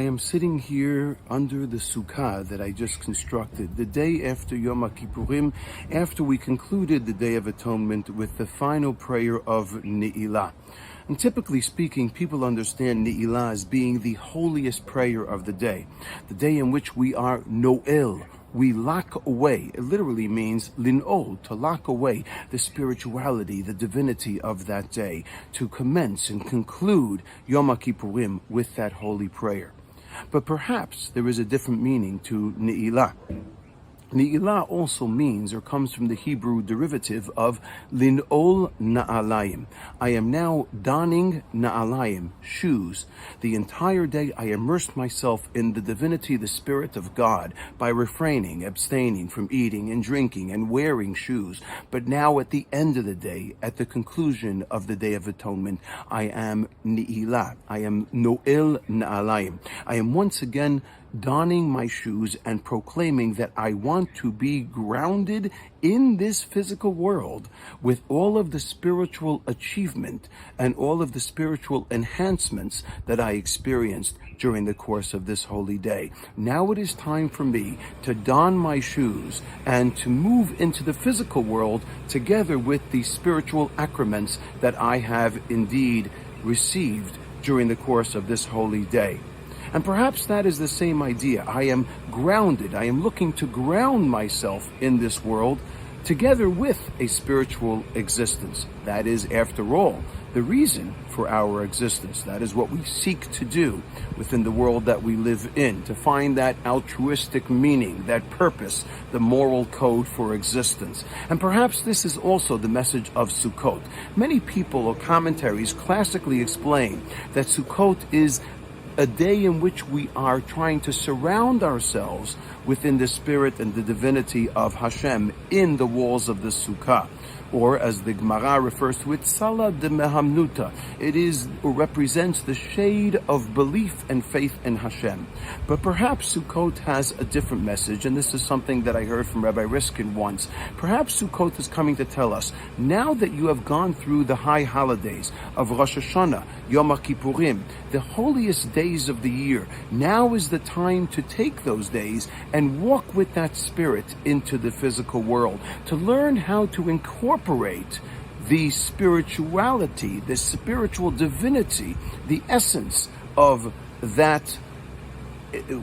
am sitting here under the Sukkah that I just constructed, the day after Yom Kippurim, after we concluded the Day of Atonement with the final prayer of Ne'ilah. And typically speaking, people understand Ne'ilah as being the holiest prayer of the day in which we are Noel. We lock away. It literally means lin'ol, to lock away the spirituality, the divinity of that day, to commence and conclude Yom Kippurim with that holy prayer. But perhaps there is a different meaning to Ne'ilah. Ne'ilah also means, or comes from the Hebrew derivative of lin'ol na'alayim. I am now donning na'alayim, shoes. The entire day I immersed myself in the divinity, the Spirit of God, by refraining, abstaining from eating and drinking and wearing shoes. But now at the end of the day, at the conclusion of the Day of Atonement, I am Ne'ilah. I am Noel na'alayim. I am once again donning my shoes and proclaiming that I want to be grounded in this physical world with all of the spiritual achievement and all of the spiritual enhancements that I experienced during the course of this holy day. Now it is time for me to don my shoes and to move into the physical world together with the spiritual accrements that I have indeed received during the course of this holy day. And perhaps that is the same idea. I am grounded. I am looking to ground myself in this world together with a spiritual existence. That is, after all, the reason for our existence. That is what we seek to do within the world that we live in, to find that altruistic meaning, that purpose, the moral code for existence. And perhaps this is also the message of Sukkot. Many people or commentaries classically explain that Sukkot is a day in which we are trying to surround ourselves within the spirit and the divinity of Hashem in the walls of the Sukkah. Or, as the Gemara refers to it, Sala de Mehamnuta. It is, or represents, the shade of belief and faith in Hashem. But perhaps Sukkot has a different message, and this is something that I heard from Rabbi Riskin once. Perhaps Sukkot is coming to tell us, now that you have gone through the high holidays of Rosh Hashanah, Yom Kippurim, the holiest days of the year, now is the time to take those days and walk with that spirit into the physical world, to learn how to incorporate the spirituality, the spiritual divinity, the essence of that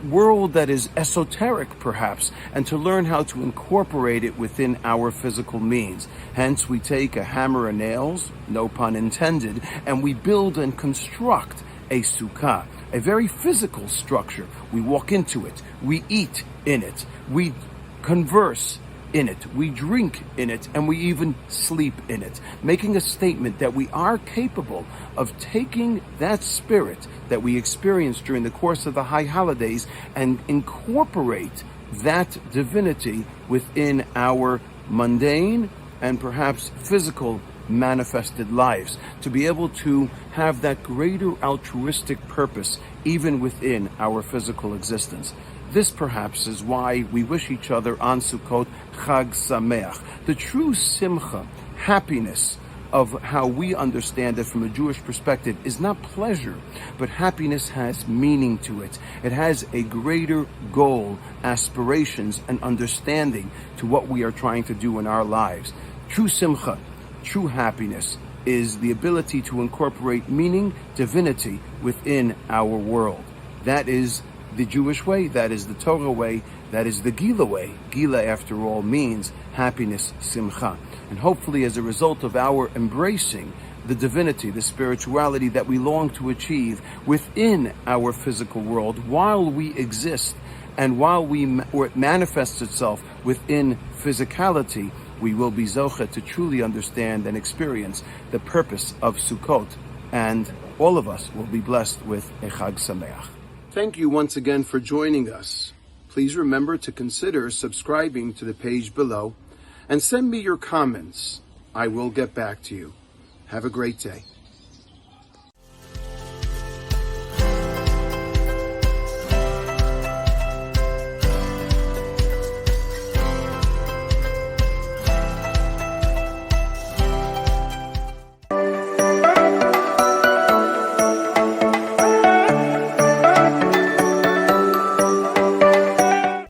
world that is esoteric perhaps, and to learn how to incorporate it within our physical means. Hence we take a hammer and nails, no pun intended, and we build and construct a sukkah, a very physical structure. We walk into it, we eat in it, we converse in it, we drink in it, and we even sleep in it, making a statement that we are capable of taking that spirit that we experience during the course of the high holidays and incorporate that divinity within our mundane and perhaps physical manifested lives, to be able to have that greater altruistic purpose even within our physical existence. This perhaps is why we wish each other on Sukkot Chag Sameach. The true simcha, happiness of how we understand it from a Jewish perspective is not pleasure, but happiness has meaning to it. It has a greater goal, aspirations, and understanding to what we are trying to do in our lives. True simcha, true happiness, is the ability to incorporate meaning, divinity within our world. That is the Jewish way, that is the Torah way, that is the Gila way. Gila, after all, means happiness, simcha. And hopefully as a result of our embracing the divinity, the spirituality that we long to achieve within our physical world while we exist and while it manifests itself within physicality, we will be zocheh to truly understand and experience the purpose of Sukkot, and all of us will be blessed with a Chag Sameach. Thank you once again for joining us. Please remember to consider subscribing to the page below and send me your comments. I will get back to you. Have a great day.